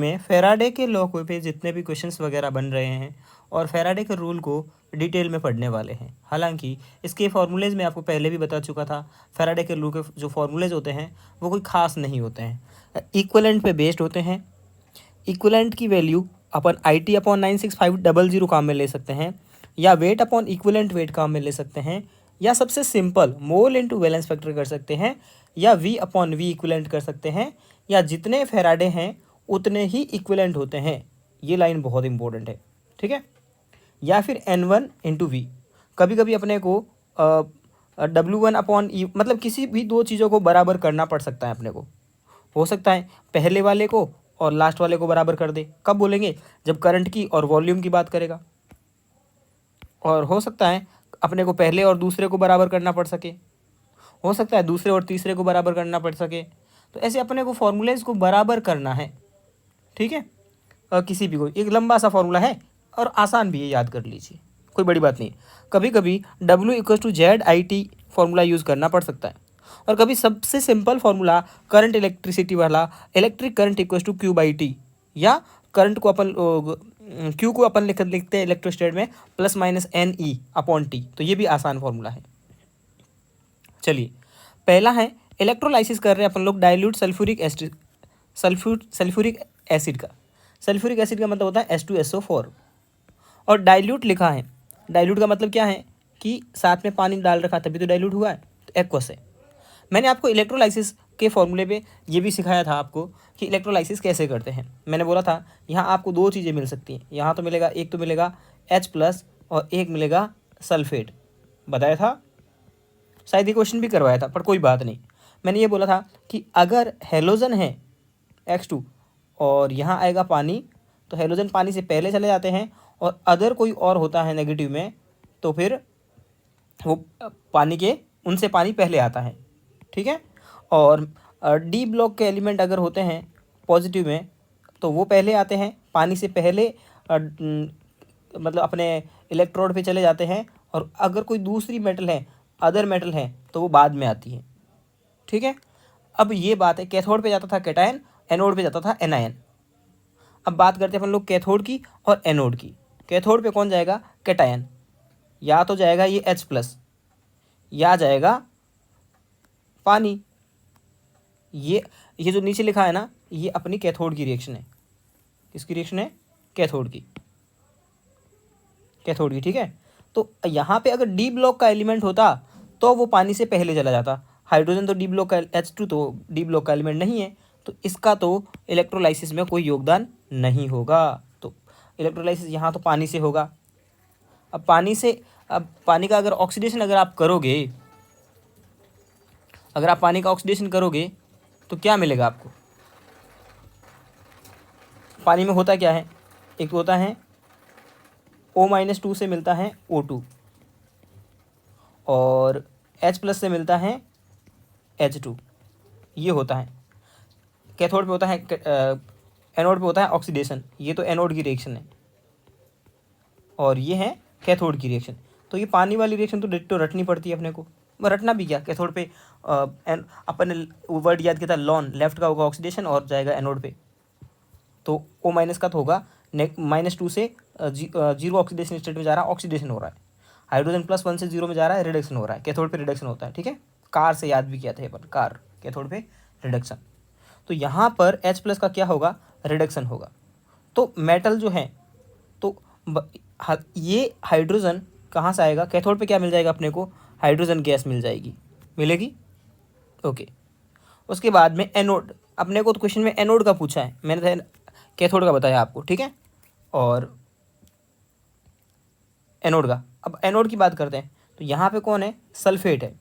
में फेराडे के लॉ पे जितने भी क्वेश्चंस वगैरह बन रहे हैं और फेराडे के रूल को डिटेल में पढ़ने वाले हैं। हालांकि इसके फार्मूलेज मैं आपको पहले भी बता चुका था, फेराडे के लॉ के जो फार्मूलेज होते हैं वो कोई खास नहीं होते हैं, इक्विवेलेंट पे बेस्ड होते हैं। इक्विवेलेंट की वैल्यू अपन IT अपॉन 96500 काम में ले सकते हैं, या वेट अपॉन इक्विवेलेंट वेट काम में ले सकते हैं, या सबसे simple mole into valence factor कर सकते हैं, या V अपॉन V इक्विवेलेंट कर सकते हैं, या जितने फेराडे हैं उतने ही इक्विवेलेंट होते हैं। ये लाइन बहुत इंपॉर्टेंट है, ठीक है। या फिर N1 इंटू वी। कभी कभी अपने को W1 अपॉन ई, मतलब किसी भी दो चीज़ों को बराबर करना पड़ सकता है अपने को। हो सकता है पहले वाले को और लास्ट वाले को बराबर कर दे। कब बोलेंगे? जब करंट की और वॉल्यूम की बात करेगा। और हो सकता है अपने को पहले और दूसरे को बराबर करना पड़ सके, हो सकता है दूसरे और तीसरे को बराबर करना पड़ सके। तो ऐसे अपने को फॉर्मूलेज को बराबर करना है, ठीक है। किसी भी को एक लंबा सा फॉर्मूला है और आसान भी है, याद कर लीजिए, कोई बड़ी बात नहीं। कभी कभी W=ZIT फॉर्मूला यूज़ करना पड़ सकता है, और कभी सबसे सिंपल फार्मूला करंट इलेक्ट्रिसिटी वाला electric current equals to Q/T, या करंट को अपन Q को अपन लिखते हैं इलेक्ट्रोस्टैट में +-NE अपॉन T। तो ये भी आसान फार्मूला है। चलिए, पहला है इलेक्ट्रोलाइसिस कर रहे हैं अपन लोग डाइल्यूट सल्फ्यूरिक एसिड का। सल्फ्यूरिक एसिड का मतलब होता है H2SO4, और डाइल्यूट लिखा है। डाइल्यूट का मतलब क्या है कि साथ में पानी डाल रखा तभी तो डाइल्यूट हुआ है, तो एक्वस है। मैंने आपको इलेक्ट्रोलाइसिस के फॉर्मूले पे ये भी सिखाया था आपको कि इलेक्ट्रोलाइसिस कैसे करते हैं। मैंने बोला था यहाँ आपको दो चीज़ें मिल सकती हैं, यहाँ तो मिलेगा, एक तो मिलेगा H+ और एक मिलेगा सल्फेट। बताया था, शायद ये क्वेश्चन भी करवाया था, पर कोई बात नहीं। मैंने ये बोला था कि अगर हेलोजन है X2 और यहाँ आएगा पानी, तो हेलोजन पानी से पहले चले जाते हैं, और अदर कोई और होता है नेगेटिव में तो फिर वो पानी के उनसे पानी पहले आता है, ठीक है। और D ब्लॉक के एलिमेंट अगर होते हैं पॉजिटिव में तो वो पहले आते हैं, पानी से पहले मतलब अपने इलेक्ट्रोड पे चले जाते हैं, और अगर कोई दूसरी मेटल है, अदर मेटल है, तो वो बाद में आती है, ठीक है। अब ये बात है, कैथोड पे जाता था कैटायन, एनोड पे जाता था एनायन। अब बात करते हैं अपन लोग कैथोड की और एनोड की। कैथोड पे कौन जाएगा? कैटायन। या तो जाएगा ये H+, या जाएगा पानी। ये जो नीचे लिखा है ना, ये अपनी कैथोड की रिएक्शन है। किसकी रिएक्शन है? कैथोड की, कैथोड की, ठीक है। तो यहाँ पे अगर D ब्लॉक का एलिमेंट होता तो वो पानी से पहले चला जाता। हाइड्रोजन तो D ब्लॉक का, H2 तो D ब्लॉक का एलिमेंट नहीं है, तो इसका तो इलेक्ट्रोलाइसिस में कोई योगदान नहीं होगा। तो इलेक्ट्रोलाइसिस यहाँ तो पानी से होगा। अब पानी का अगर ऑक्सीडेशन अगर आप करोगे, अगर आप पानी का ऑक्सीडेशन करोगे तो क्या मिलेगा आपको? पानी में होता क्या है? एक तो होता है O-2 से मिलता है O2, और H+ से मिलता है H2। ये होता है कैथोड पे होता है, एनोड पे होता है ऑक्सीडेशन। ये तो एनोड की रिएक्शन है, और ये है कैथोड की रिएक्शन। तो ये पानी वाली रिएक्शन तो डिट्टो रटनी पड़ती है अपने को। रटना भी क्या, कैथोड पे अपन ने वर्ड याद किया था लॉन, लेफ्ट का होगा ऑक्सीडेशन और जाएगा एनोड पे, तो O- का तो होगा -2 से 0 ऑक्सीडेशन स्टेट में जा रहा है, ऑक्सीडेशन हो रहा है। हाइड्रोजन +1 से 0 में जा रहा है, रिडक्शन हो रहा है। कैथोड पे रिडक्शन होता है, ठीक है। कार से याद भी किया था अपन, कार कैथोड पे रिडक्शन। तो यहाँ पर H+ का क्या होगा? रिडक्शन होगा। तो मेटल जो है, तो ये हाइड्रोजन कहाँ से आएगा? कैथोड पे क्या मिल जाएगा अपने को? हाइड्रोजन गैस मिल जाएगी, मिलेगी, ओके। उसके बाद में एनोड, अपने को तो क्वेश्चन में एनोड का पूछा है, मैंने कैथोड का बताया आपको, ठीक है। और एनोड का, अब एनोड की बात करते हैं, तो यहाँ पे कौन है? सल्फेट है।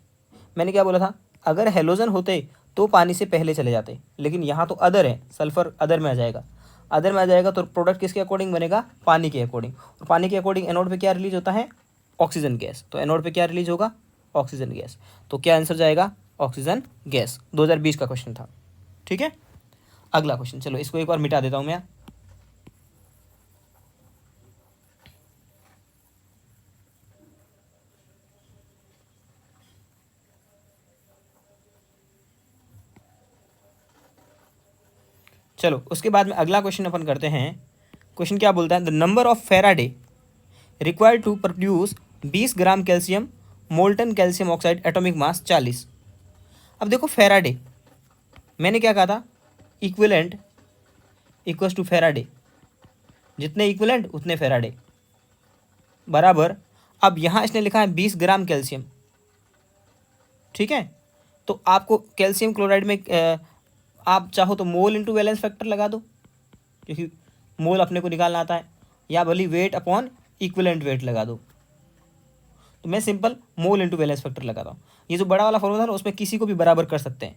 मैंने क्या बोला था? अगर हेलोजन होते तो पानी से पहले चले जाते, लेकिन यहाँ तो अदर है, सल्फर अदर में आ जाएगा। अदर में आ जाएगा तो प्रोडक्ट किसके अकॉर्डिंग बनेगा? पानी के अकॉर्डिंग। और पानी के अकॉर्डिंग एनोड पे क्या रिलीज होता है? Oxygen gas. तो एनोड पे क्या रिलीज होगा? Oxygen gas. तो क्या आंसर जाएगा? Oxygen gas. 2020 का क्वेश्चन था, ठीक है। अगला क्वेश्चन, चलो इसको एक बार मिटा देता हूँ मैं। चलो उसके बाद में अगला क्वेश्चन अपन करते हैं। क्वेश्चन क्या बोलता है, the number of Faraday required to produce 20 gram calcium molten calcium oxide atomic mass 40। अब देखो फेराडे, मैंने क्या कहा था, इक्विवेलेंट इक्वल्स टू फेराडे, जितने इक्विवेलेंट उतने फेराडे बराबर। अब यहाँ इसने लिखा है 20 ग्राम कैल्शियम, ठीक है। तो आपको कैल्शियम क्लोराइड में आप चाहो तो मोल इंटू वैलेंस फैक्टर लगा दो, क्योंकि मोल अपने को निकालना आता है, या भले वेट अपॉन इक्विवेलेंट वेट लगा दो। तो मैं simple mole into valence factor लगाता हूँ। ये जो बड़ा वाला फॉर्मूला था उसमें किसी को भी बराबर कर सकते हैं।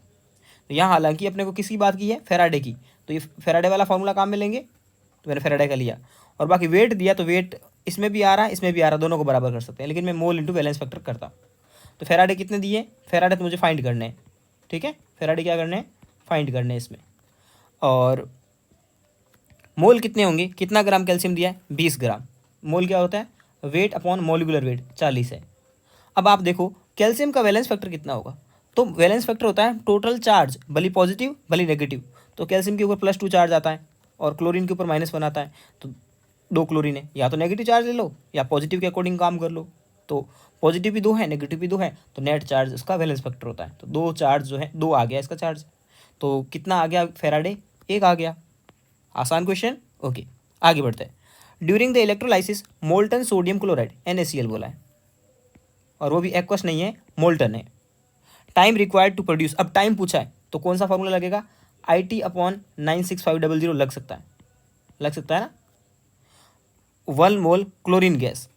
तो यहाँ हालांकि अपने को किसकी बात की है, फेराडे की, तो ये फेराडे वाला फॉर्मूला काम में लेंगे, तो मैंने फेराडे का लिया। और बाकी वेट दिया तो वेट इसमें भी आ रहा है इसमें भी आ रहा है, दोनों को बराबर कर सकते हैं, लेकिन मैं मोल इंटू वैलेंस फैक्टर करता हूँ। तो फेराडे कितने दिए, फेराडे तो मुझे फाइंड करने हैं, ठीक है, फेराडे क्या करने हैं, फाइंड करने हैं इसमें। और मोल कितने होंगे, कितना ग्राम कैल्शियम दिया है, 20 ग्राम। मोल क्या होता है, वेट अपॉन मोलिकुलर वेट 40 है। अब आप देखो कैल्शियम का वैलेंस फैक्टर कितना होगा, तो वैलेंस फैक्टर होता है टोटल चार्ज, भली पॉजिटिव भली नेगेटिव। तो कैल्शियम के ऊपर +2 चार्ज आता है और क्लोरीन के ऊपर -1 आता है, तो 2 क्लोरीन है, या तो नेगेटिव चार्ज ले लो या पॉजिटिव के अकॉर्डिंग काम कर लो। तो पॉजिटिव भी 2 है नेगेटिव भी 2 है, तो नेट चार्ज उसका वैलेंस फैक्टर होता है। तो 2 चार्ज जो है 2 आ गया इसका चार्ज, तो कितना आ गया फेराडे, 1 आ गया। आसान क्वेश्चन, ओके आगे बढ़ते हैं। During the electrolysis molten sodium chloride NaCl बोला है, और वो भी एक्वस नहीं है, मोल्टन है। टाइम रिक्वायर्ड टू प्रोड्यूस, अब टाइम पूछा है तो कौन सा फॉर्मूला लगेगा, IT/96500 लग सकता है, लग सकता है ना। 1 मोल क्लोरीन गैस,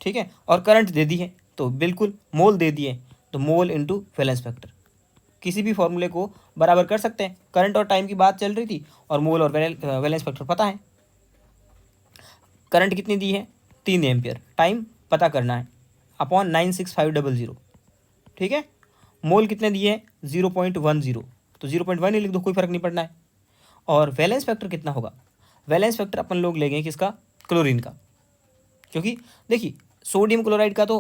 ठीक है, और करंट दे दी है तो बिल्कुल मोल दे दिए, तो मोल इंटू वैलेंस फैक्टर, किसी भी फॉर्मूले को बराबर कर सकते हैं। करंट और टाइम की बात चल रही थी और मोल और वैलेंस फैक्टर पता है। करंट कितनी दी है, 3 एम्पियर, टाइम पता करना है अपॉन 96500, ठीक है। मोल कितने दिए हैं, 0.10, तो 0.1 ही लिख दो, कोई फर्क नहीं पड़ना है। और वैलेंस फैक्टर कितना होगा, वैलेंस फैक्टर अपन लोग लेंगे किसका, क्लोरीन का, क्योंकि देखिए सोडियम क्लोराइड का तो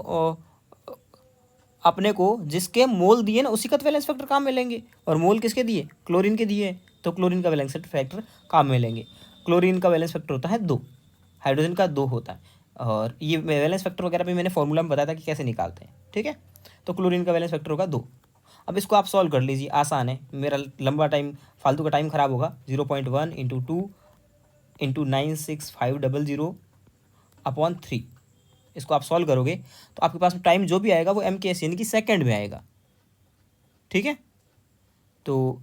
अपने को जिसके मोल दिए ना उसी का तो वैलेंस फैक्टर काम में लेंगे, और मोल किसके दिए, क्लोरीन के दिए, तो क्लोरीन का वैलेंस फैक्टर काम में लेंगे। क्लोरीन का वैलेंस फैक्टर होता है 2, हाइड्रोजन का 2 होता है, और ये वैलेंस फैक्टर वगैरह भी मैंने फॉर्मूला में बताया था कि कैसे निकालते हैं, ठीक है। तो क्लोरीन का वैलेंस फैक्टर होगा 2। अब इसको आप सॉल्व कर लीजिए, आसान है, मेरा लंबा टाइम फालतू का टाइम ख़राब होगा। 0.1 × 2 × 96500 अपॉन 3, इसको आप सॉल्व करोगे तो आपके पास टाइम जो भी आएगा वो MKS यानी कि सेकंड में आएगा, ठीक है। तो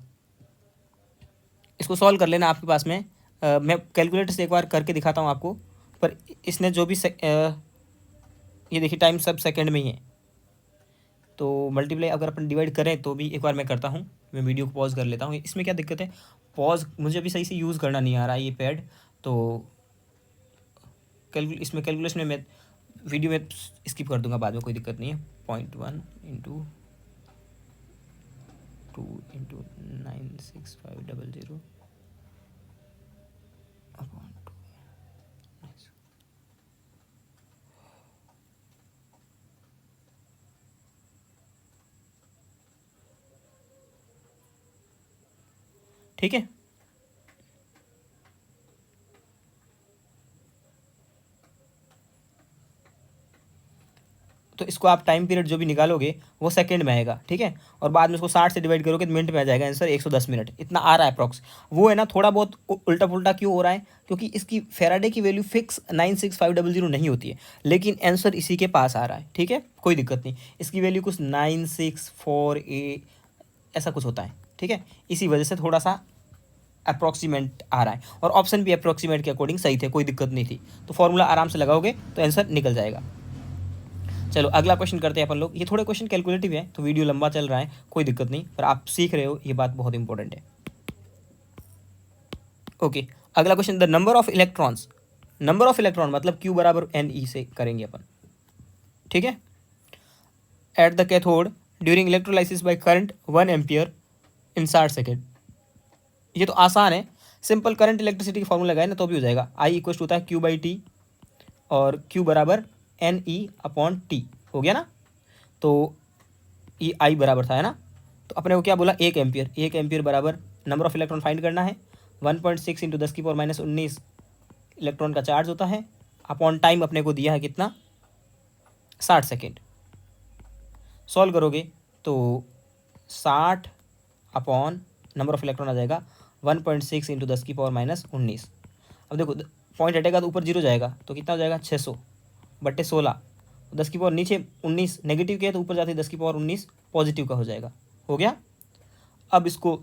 इसको सॉल्व कर लेना आपके पास में। मैं कैलकुलेटर से एक बार करके दिखाता हूँ आपको, पर इसने जो भी ये देखिए टाइम सब सेकंड में ही है, तो मल्टीप्लाई अगर अपन डिवाइड करें तो भी एक बार मैं करता हूँ। मैं वीडियो को पॉज कर लेता हूँ, इसमें क्या दिक्कत है, पॉज मुझे अभी सही से यूज़ करना नहीं आ रहा है ये पैड, तो इसमें कैलकुलेशन में मैं वीडियो में स्किप कर दूंगा बाद में, कोई दिक्कत नहीं है। 0.1 × 2 × 96500 अपॉन 2, ठीक है। तो इसको आप टाइम पीरियड जो भी निकालोगे वो सेकंड में आएगा, ठीक है, और बाद में उसको 60 से डिवाइड करोगे तो मिनट में आ जाएगा आंसर, 110 मिनट इतना आ रहा है अप्रॉक्स। वो है ना थोड़ा बहुत उल्टा पुल्टा क्यों हो रहा है, क्योंकि इसकी फेराडे की वैल्यू फिक्स 96500 नहीं होती है, लेकिन आंसर इसी के पास आ रहा है, ठीक है, कोई दिक्कत नहीं। इसकी वैल्यू कुछ 9648 ऐसा कुछ होता है, ठीक है, इसी वजह से थोड़ा सा अप्रॉक्सीमेट आ रहा है, और ऑप्शन भी अप्रॉक्सीमेट के अकॉर्डिंग सही थे, कोई दिक्कत नहीं थी। तो फॉर्मूला आराम से लगाओगे तो आंसर निकल जाएगा। चलो अगला क्वेश्चन करते हैं अपन लोग। ये थोड़े क्वेश्चन कैलकुलेटिव है तो वीडियो लंबा चल रहा है, कोई दिक्कत नहीं, पर आप सीख रहे हो, ये बात बहुत इंपॉर्टेंट है। ओके, अगला question, the number of electrons, number of electron मतलब Q = Ne से करेंगे अपन, ठीक है, at the cathode during electrolysis by current 1 ampere in 60 second. ये तो आसान है, सिंपल करंट इलेक्ट्रिसिटी की फॉर्मूला लगाए ना तो भी हो जाएगा। I = होता है Q/T और Q = Ne/T, हो गया ना। तो ये I बराबर था, है ना, तो अपने को क्या बोला, 1 एम्पियर, 1 एम्पियर बराबर नंबर ऑफ इलेक्ट्रॉन फाइंड करना है। 1.6 इंटू 10⁻⁻19 इलेक्ट्रॉन का चार्ज होता है। अपॉन टाइम अपने को दिया है कितना, 60 सेकेंड। सॉल्व करोगे तो 60 अपॉन नंबर ऑफ इलेक्ट्रॉन आ जाएगा 1.6 इंटू 10⁻⁻19। अब देखो पॉइंट हटेगा तो ऊपर जीरो जाएगा, तो कितना हो जाएगा 600/16। 10 की पावर नीचे 19 नेगेटिव के है तो ऊपर जाते 10⁻19 पॉजिटिव का हो जाएगा। हो गया। अब इसको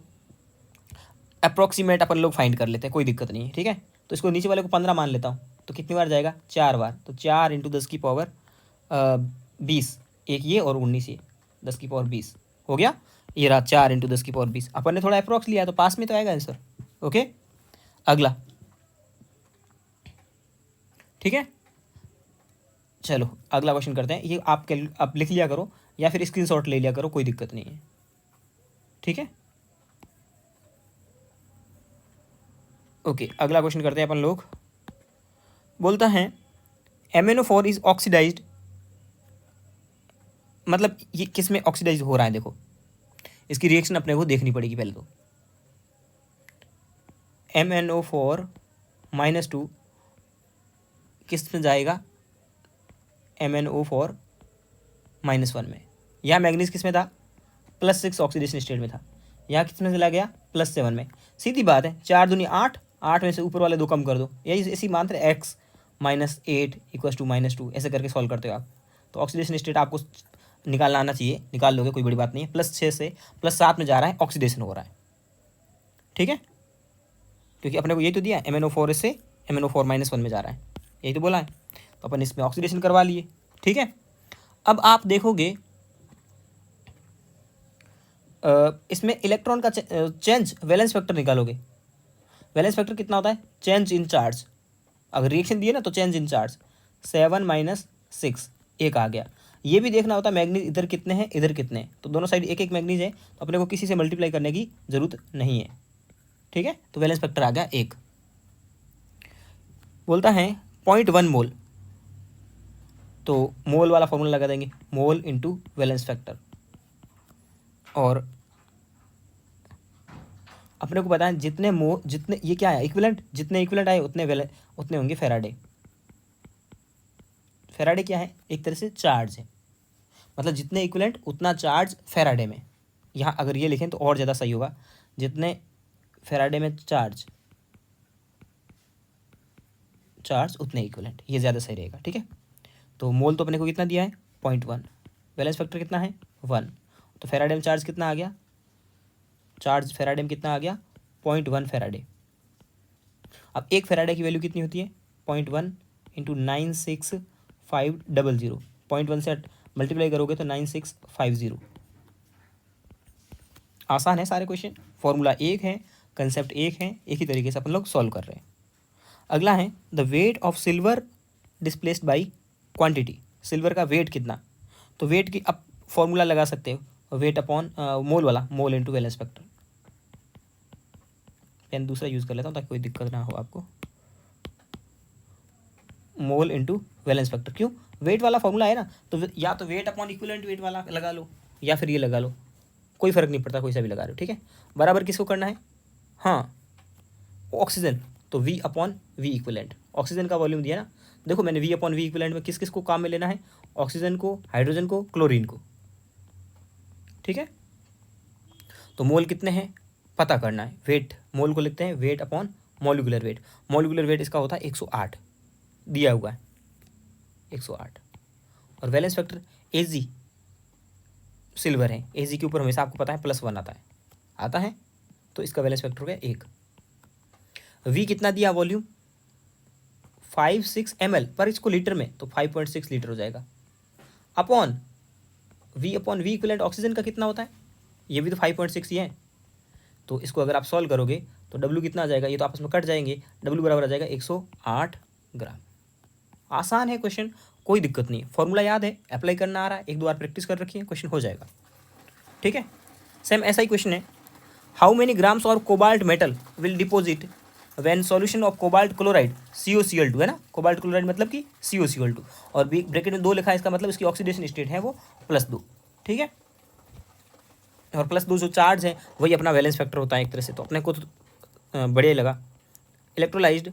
अप्रॉक्सीमेट अपन लोग फाइंड कर लेते हैं, कोई दिक्कत नहीं है, ठीक है। तो इसको नीचे वाले को 15 मान लेता हूँ, तो कितनी बार जाएगा, 4 बार। तो 4 इंटू 10⁻20, एक ये और 19 ये, 10⁻20 हो गया। ये रहा 4 इंटू 10⁻20। अपन ने थोड़ा अप्रॉक्स लिया तो पास में तो आएगा आंसर। ओके, अगला, ठीक है। चलो अगला क्वेश्चन करते हैं। ये आप लिख लिया करो या फिर स्क्रीनशॉट ले लिया करो, कोई दिक्कत नहीं है, ठीक है। ओके, अगला क्वेश्चन करते हैं अपन लोग। बोलता है MnO4 इज ऑक्सीडाइज्ड, मतलब ये किस में ऑक्सीडाइज हो रहा है, देखो इसकी रिएक्शन अपने को देखनी पड़ेगी पहले तो। MnO4 -2 किस में जाएगा, MnO4 -1 में। यहाँ मैग्नीज किस में था, +6 ऑक्सीडेशन स्टेट में था। यहाँ किस में चला गया, +7 में। सीधी बात है, 4 दूनी 8, 8 में से ऊपर वाले 2 कम कर दो, यही इसी मानते x -8 = -2, ऐसे करके सॉल्व करते हो आप। तो ऑक्सीडेशन स्टेट आपको निकालना आना चाहिए, निकाल लोगे, कोई बड़ी बात नहीं है। +6 से +7 में जा रहा है, ऑक्सीडेशन हो रहा है, ठीक है। क्योंकि अपने को यही तो दिया, MnO4 से MnO4 -1 में जा रहा है, यही तो बोला है। तो अपन इसमें ऑक्सीडेशन करवा लिए, ठीक है। अब आप देखोगे इसमें इलेक्ट्रॉन का चेंज, वैलेंस फैक्टर निकालोगे। वैलेंस फैक्टर कितना होता है, चेंज इन चार्ज। अगर रिएक्शन दिए ना तो चेंज इन चार्ज 7 - 6, एक आ गया। ये भी देखना होता है मैग्नीज इधर कितने हैं, इधर कितने हैं, तो दोनों साइड एक एक मैग्नीज है, तो अपने को किसी से मल्टीप्लाई करने की जरूरत नहीं है, ठीक है। तो वैलेंस फैक्टर आ गया 1। बोलता है 0.1 मोल, तो मोल वाला फॉर्मूला लगा देंगे, मोल इंटू वैलेंस फैक्टर। और अपने को पता है जितने ये क्या है, इक्विवेलेंट, जितने इक्विवेलेंट आए उतने होंगे फैराडे। फैराडे क्या है, एक तरह से चार्ज है, मतलब जितने इक्विवेलेंट उतना चार्ज फैराडे में। यहाँ अगर ये लिखें तो और ज़्यादा सही होगा, जितने फैराडे में चार्ज उतने इक्विवेलेंट, ये ज़्यादा सही रहेगा, ठीक है। तो मोल तो अपने को कितना दिया है, 0.1। वैलेंस फैक्टर कितना है, 1। तो फैराडे में चार्ज कितना आ गया, चार्ज फैराडे में कितना आ गया, 0.1 फैराडे। अब एक फैराडे की वैल्यू कितनी होती है, 0.1 × 96500। 0.1 से मल्टीप्लाई करोगे तो 9650। आसान है सारे क्वेश्चन, फॉर्मूला एक है, कंसेप्ट एक है, एक ही तरीके से अपन लोग सॉल्व कर रहे हैं। अगला है the weight of silver displaced by quantity. Silver का वेट कितना, तो वेट की अब फॉर्मूला लगा सकते हो, वेट अपॉन मोल वाला, mole into valence factor. Pen दूसरा यूज़ कर लेता हूँ ताकि कोई दिक्कत ना हो आपको। मोल इंटू वैलेंस फैक्टर, क्यों, वेट वाला फॉर्मूला है ना, तो या तो वेट अपॉन इक्विवेलेंट वेट वाला लगा लो या फिर ये लगा लो, कोई फ़र्क नहीं पड़ता, कोई सा भी लगा लो, ठीक है। बराबर किसको करना है, हाँ ऑक्सीजन, तो V/V इक्विवेलेंट। ऑक्सीजन का वॉल्यूम दिया ना, देखो मैंने V/V इक्विवेलेंट में किस किस को काम में लेना है, ऑक्सीजन को, हाइड्रोजन को, क्लोरीन को, ठीक है। तो मोल कितने हैं पता करना है, वेट, मोल को लिखते हैं weight upon molecular weight. Molecular weight इसका होता है 108, दिया हुआ है 108। और वैलेंस फैक्टर Ag सिल्वर है, Ag के ऊपर हमेशा आपको पता है +1 आता है, तो इसका वैलेंस फैक्टर हो गया 1। V कितना दिया, वॉल्यूम 5-6 ml, पर इसको लीटर में तो 5.6 लीटर हो जाएगा। अपॉन V/V इक्विवेलेंट ऑक्सीजन का कितना होता है, ये भी तो 5.6 ही है, तो इसको अगर आप सॉल्व करोगे तो W कितना आ जाएगा, ये तो आपस में कट जाएंगे, W बराबर आ जाएगा 108 ग्राम। आसान है क्वेश्चन, कोई दिक्कत नहीं, फॉर्मूला याद है, अप्लाई करना आ रहा है, एक दो बार प्रैक्टिस कर रखी है, क्वेश्चन हो जाएगा, ठीक है। सेम ऐसा ही क्वेश्चन है, हाउ मेनी ग्राम्स और cobalt metal will deposit when solution of cobalt chloride COCl2, है ना, कोबाल्ट क्लोराइड मतलब कि COCl2, और ब्रैकेट में 2 लिखा है, इसका मतलब इसकी ऑक्सीडेशन स्टेट है वो +2, ठीक है। और प्लस दो जो चार्ज है वही अपना वैलेंस फैक्टर होता है एक तरह से। तो अपने को तो बढ़िया ही लगा। इलेक्ट्रोलाइज्ड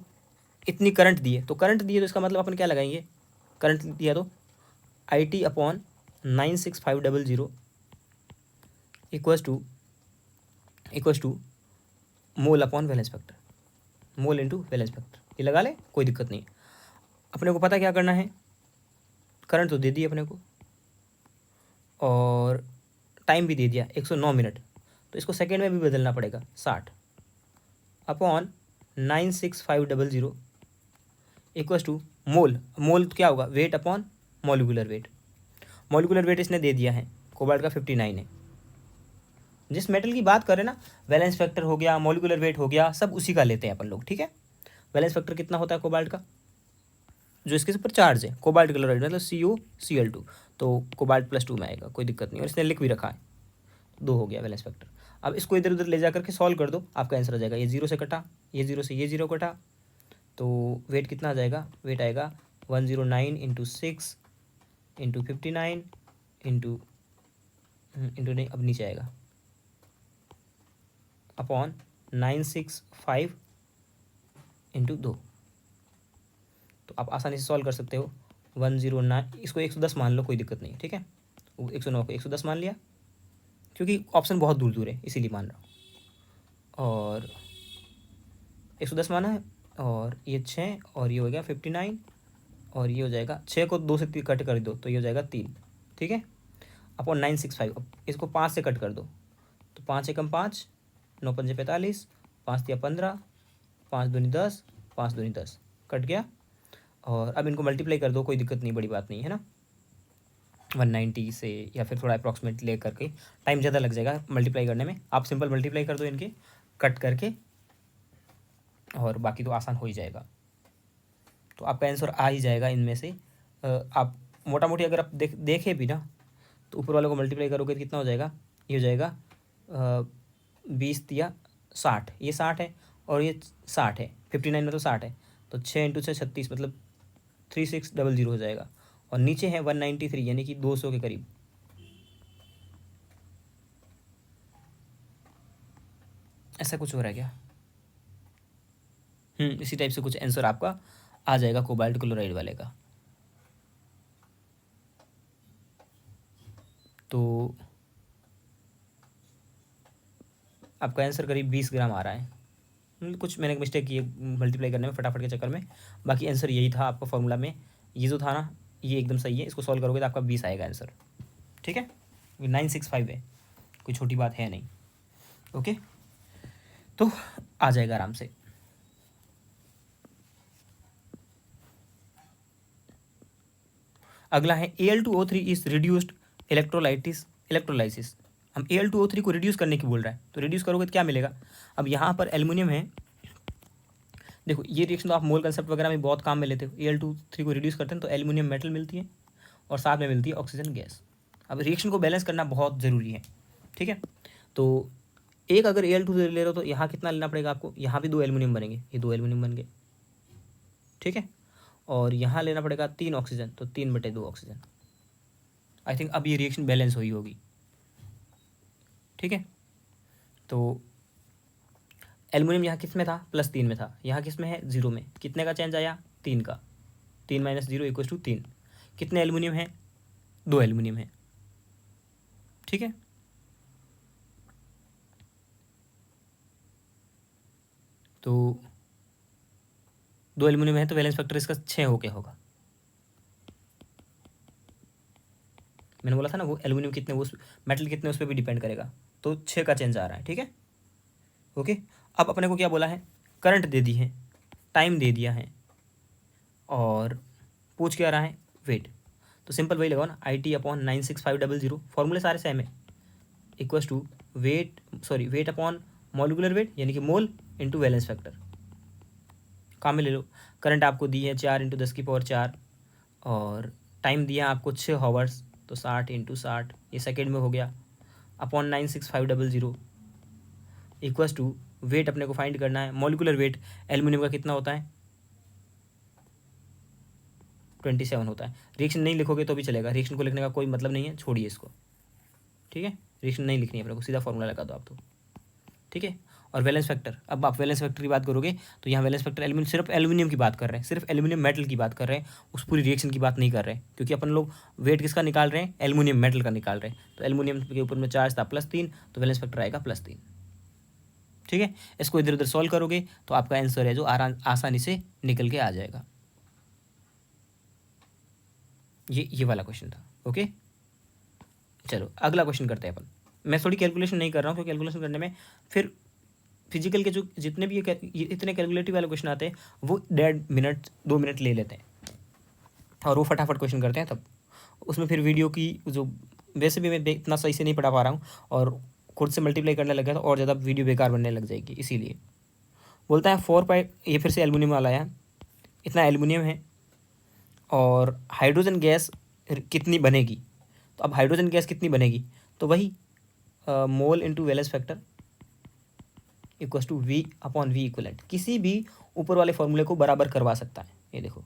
इतनी करंट दी है, तो करंट दी है तो इसका मतलब अपन क्या लगाएंगे, करंट दिया तो I T upon 96500 equals to mole upon valence factor, mole into valence factor. ये लगा ले, कोई दिक्कत नहीं। अपने को पता क्या करना है, करंट तो दे दी अपने को और टाइम भी दे दिया 109 मिनट, तो इसको सेकेंड में भी बदलना पड़ेगा 60 अपॉन 96500 इक्वस टू मोल। मोल तो क्या होगा, weight upon molecular weight. Molecular weight इसने दे दिया है, कोबाल्ट का 59 है। जिस मेटल की बात करें ना, वैलेंस फैक्टर हो गया, मॉलिक्यूलर वेट हो गया, सब उसी का लेते हैं अपन लोग, ठीक है। वैलेंस फैक्टर कितना होता है कोबाल्ट का, जो इसके ऊपर चार्ज है, कोबाल्ट क्लोराइड मतलब CuCl2, तो कोबाल्ट +2 में आएगा, कोई दिक्कत नहीं। और इसने लिख भी रखा है, 2 हो गया वैलेंस फैक्टर। अब इसको इधर उधर ले जा करके सॉल्व कर दो, आपका आंसर आ जाएगा। ये 0 से कटा, ये 0 से ये 0 कटा, तो वेट कितना आ जाएगा, वेट आएगा 109 इंटू 6 इंटू 59 इंटू नहीं, अब नीचे आएगा अपॉन 965 इंटू 2। तो आप आसानी से सॉल्व कर सकते हो। 109, इसको 110 मान लो, कोई दिक्कत नहीं, ठीक है। 109 को 110 मान लिया, क्योंकि ऑप्शन बहुत दूर दूर है इसीलिए मान रहा हूँ। और 110 माना है, और ये 6 और ये हो गया 59, और ये हो जाएगा 6 को 2 से कट कर दो तो ये हो जाएगा 3, ठीक है। अपॉन 965, अब इसको 5 से कट कर दो, तो 5 एकम 5, 9 पंजे 45, 5 दिया 15, 5 दूनी 10, 5 दूनी 10, कट गया। और अब इनको मल्टीप्लाई कर दो, कोई दिक्कत नहीं, बड़ी बात नहीं है ना। 190 से या फिर थोड़ा अप्रॉक्सीमेट ले करके, टाइम ज़्यादा लग जाएगा मल्टीप्लाई करने में, आप सिंपल मल्टीप्लाई कर दो इनके कट करके, और बाकी तो आसान हो ही जाएगा। तो आपका आंसर आ ही जाएगा इनमें से। आप मोटा मोटी अगर आप देखें भी ना, तो ऊपर वाले को मल्टीप्लाई करोगे तो कितना हो जाएगा, ये हो जाएगा 20 दिया 60, ये 60 है और ये 60 है, 59 में तो 60 है, तो 6 इंटू 6 36, मतलब 3600 हो जाएगा। और नीचे है 193, यानी कि 200 के करीब। ऐसा कुछ हो रहा है क्या, इसी टाइप से कुछ आंसर आपका आ जाएगा कोबाल्ट क्लोराइड वाले का। तो आपका आंसर करीब 20 ग्राम आ रहा है। कुछ मैंने मिस्टेक की है मल्टीप्लाई करने में फटाफट के चक्कर में, बाकी आंसर यही था आपका फॉर्मूला में। ये जो था ना, ये एकदम सही है, इसको सॉल्व करोगे तो आपका 20 आएगा आंसर, ठीक है। 965 है, कोई छोटी बात है नहीं, ओके। तो आ जाएगा आराम से। अगला है Al2O3 इज रिड्यूस्ड इलेक्ट्रोलाइसिस। हम Al2O3 को रिड्यूस करने की बोल रहा है, तो रिड्यूस करोगे तो क्या मिलेगा। अब यहाँ पर एल्युमिनियम है, देखो ये रिएक्शन तो आप मोल कंसेप्ट वगैरह में बहुत काम में लेते हो। Al2O3 को रिड्यूस करते हैं तो एल्युमिनियम मेटल मिलती है और साथ में मिलती है ऑक्सीजन गैस। अब रिएक्शन को बैलेंस करना बहुत ज़रूरी है, ठीक है। तो एक अगर Al2 ले रहे हो तो यहाँ कितना लेना पड़ेगा आपको, यहाँ भी 2 एल्युमिनियम बनेंगे, ये 2 एल्युमिनियम बन गए, ठीक है। और यहाँ लेना पड़ेगा 3 ऑक्सीजन, तो 3/2 ऑक्सीजन। आई थिंक अब ये रिएक्शन बैलेंस हुई होगी, ठीक है। तो एल्युमिनियम यहाँ किस में था, +3 में था, यहाँ किस में है 0 में, कितने का चेंज आया 3 का, 3 - 0 = 3। कितने एल्युमिनियम है, 2 एल्युमिनियम है, ठीक है। तो 2 एल्युमिनियम है तो वैलेंस फैक्टर इसका 6 हो गया होगा। मैंने बोला था ना, वो एल्युमिनियम कितने, वो मेटल कितने, उस पर भी डिपेंड करेगा। तो 6 का चेंज आ रहा है, ठीक है, ओके। अब अपने को क्या बोला है, करंट दे दी है, टाइम दे दिया है, और पूछ क्या रहा है, वेट। तो सिंपल वही लगाओ ना, आई टी अपॉन 96500, फॉर्मूले सारे सेम है, equals to weight upon molecular weight, यानी कि मोल इंटू वैलेंस फैक्टर। काम में ले लो। करंट आपको दी है 4 × 10⁴, और टाइम दिया आपको 6 हावर्स, तो 60 × 60, ये सेकेंड में हो गया, अपॉन 96500 इक्वस टू वेट अपने को फाइंड करना है। मॉलिकुलर वेट एल्युमिनियम का कितना होता है, 27 होता है। रिएक्शन नहीं लिखोगे तो भी चलेगा, रिएक्शन को लिखने का कोई मतलब नहीं है, छोड़िए इसको, ठीक है, रिएक्शन नहीं लिखनी है अपने को, सीधा फॉर्मूला लगा दो आप तो, ठीक है। और वैलेंस फैक्टर, अब आप वैलेंस फैक्टर की बात करोगे तो यहाँ वैलेंस फैक्टर एल्यूमिनियम, सिर्फ एल्यूमिनियम की बात कर रहे हैं, सिर्फ एल्यूमिनियम मेटल की बात कर रहे हैं, उस पूरी रिएक्शन की बात नहीं कर रहे हैं, क्योंकि अपन लोग वेट किसका निकाल रहे हैं, एल्यूमिनियम मेटल का निकाल रहे हैं। तो एल्यूमिनियम के ऊपर में चार्ज था +3, तो वैलेंस फैक्टर आएगा +3, ठीक है। इसको इधर उधर सॉल्व करोगे तो आपका आंसर है जो आसानी से निकल के आ जाएगा। ये वाला क्वेश्चन था, ओके। चलो अगला क्वेश्चन करते हैं अपन। मैं थोड़ी कैलकुलेशन नहीं कर रहा हूँ, क्योंकि कैलकुलेशन करने में फिर फिजिकल के जो जितने भी ये इतने कैलकुलेटिव वाले क्वेश्चन आते हैं वो 1.5 मिनट 2 मिनट ले लेते हैं, और वो फटाफट क्वेश्चन करते हैं। तब उसमें फिर वीडियो की जो, वैसे भी मैं इतना सही से नहीं पढ़ा पा रहा हूँ, और खुद से मल्टीप्लाई करने लग गया तो और ज़्यादा वीडियो बेकार बनने लग जाएगी, इसीलिए बोलता है 4 ये फिर से एल्यूमिनियम वाला है, इतना एल्यूमिनियम है और हाइड्रोजन गैस कितनी बनेगी। तो अब हाइड्रोजन गैस कितनी बनेगी, तो वही mole into valence factor equals to V/V equivalent, किसी भी ऊपर वाले फॉर्मूले को बराबर करवा सकता है। ये देखो,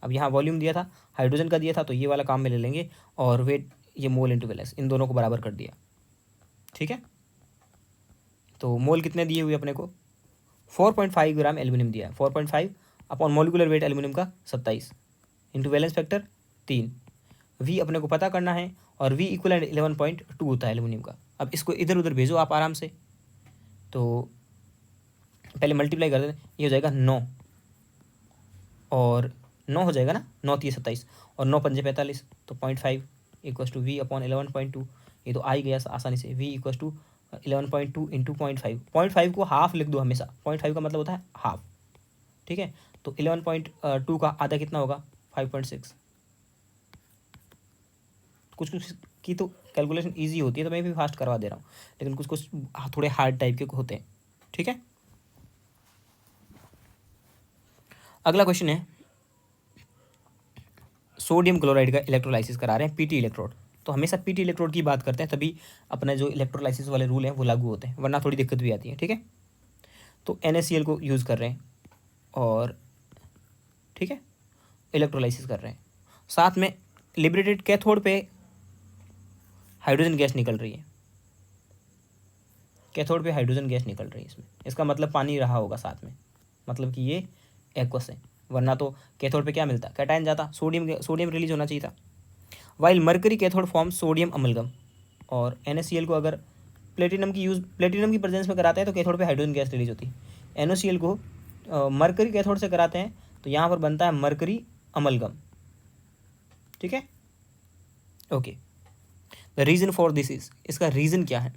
अब यहाँ वॉल्यूम दिया था, हाइड्रोजन का दिया था, तो ये वाला काम में ले लेंगे, और वेट ये मोल इंटू वैलेंस, इन दोनों को बराबर कर दिया, ठीक है। तो मोल कितने दिए हुए अपने को, 4.5 ग्राम एल्यूमिनियम दिया है, 4.5 अपॉन मोलिकुलर वेट एल्यूमिनियम का 27 इंटू वैलेंस फैक्टर 3, V अपने को पता करना है, और V इक्वलेंट 11.2 होता है एल्यूमिनियम का। अब इसको इधर उधर भेजो आप आराम से, तो पहले मल्टीप्लाई कर देते, ये हो जाएगा 9, और 9 हो जाएगा ना, 9 3 27, और 9 पंजे 45, तो 0.5 इक्वल्स टू V अपॉन 11.2, ये तो आ ही गया आसानी से। V इक्वल्स टू 11.2 इंटू 0.5, 0.5 को हाफ लिख दो हमेशा, 0.5 का मतलब होता है हाफ, ठीक है। तो 11.2 का आधा कितना होगा, 5.6। कुछ कुछ की तो कैलकुलेशन इजी होती है, तो मैं भी फास्ट करवा दे रहा हूँ, लेकिन कुछ कुछ थोड़े हार्ड टाइप के होते हैं, ठीक है। अगला क्वेश्चन है, सोडियम क्लोराइड का इलेक्ट्रोलाइसिस करा रहे हैं, पीटी इलेक्ट्रोड। तो हमेशा पीटी इलेक्ट्रोड की बात करते हैं, तभी अपने जो इलेक्ट्रोलाइसिस वाले रूल हैं वो लागू होते हैं, वरना थोड़ी दिक्कत भी आती है, ठीक है। तो NaCl को यूज़ कर रहे हैं, और ठीक है इलेक्ट्रोलाइसिस कर रहे हैं, साथ में लिबरेटेड कैथोड पे हाइड्रोजन गैस निकल रही है, कैथोड पे हाइड्रोजन गैस निकल रही है इसमें, इसका मतलब पानी रहा होगा साथ में, मतलब कि ये एक्वस है, वरना तो कैथोड पे क्या मिलता, कैटायन जाता, सोडियम रिलीज होना चाहिए था। While mercury cathode form sodium amalgam, और NaCl को अगर प्लेटिनम की प्रेजेंस में कराते हैं तो कैथोड पे हाइड्रोजन गैस रिलीज होती है। NaCl को मरकरी कैथोड से कराते हैं तो यहाँ पर बनता है मरकरी अमलगम, ठीक है, okay. The reason for this is, इसका रीजन क्या है,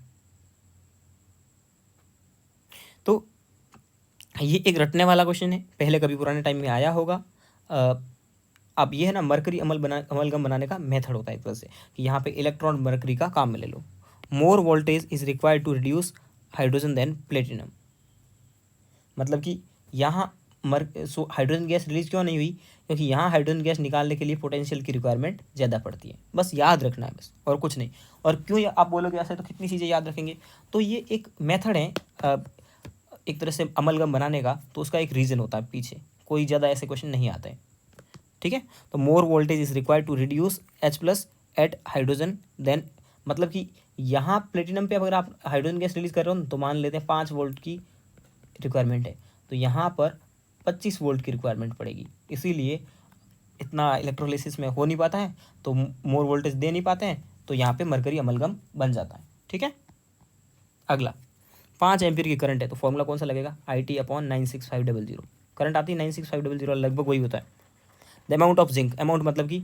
तो ये एक रटने वाला क्वेश्चन है, पहले कभी पुराने टाइम में आया होगा। अब ये है ना, मरकरी अमलगम बनाने का मेथड होता है एक तरह से, कि यहाँ पे इलेक्ट्रॉन मरकरी का काम में ले लो। More voltage is required to reduce hydrogen then platinum, मतलब कि यहाँ हाइड्रोजन गैस रिलीज क्यों नहीं हुई, क्योंकि यहाँ हाइड्रोजन गैस निकालने के लिए पोटेंशियल की रिक्वायरमेंट ज़्यादा पड़ती है, बस याद रखना है बस, और कुछ नहीं। और क्यों आप बोलोगे ऐसे, तो कितनी चीज़ें याद रखेंगे, तो ये एक मेथड है एक तरह से अमलगम बनाने का, तो उसका एक रीज़न होता है पीछे, कोई ज़्यादा ऐसे क्वेश्चन नहीं आते हैं, ठीक है। तो more voltage is required to reduce H+ at hydrogen then, मतलब कि यहाँ प्लेटिनम पे अगर आप हाइड्रोजन गैस रिलीज कर रहे हो तो मान लेते हैं 5 वोल्ट की रिक्वायरमेंट है, तो यहाँ पर 25 वोल्ट की रिक्वायरमेंट पड़ेगी, इसीलिए इतना इलेक्ट्रोलिसिस में हो नहीं पाता है, तो मोर वोल्टेज दे नहीं पाते हैं, तो यहाँ पे मरकरी अमलगम बन जाता है, ठीक है। अगला 5 एम्पीयर की करंट है, तो फॉर्मूला कौन सा लगेगा, IT/96500, करंट आती है 96500, लगभग वही होता है। The amount of zinc, amount मतलब कि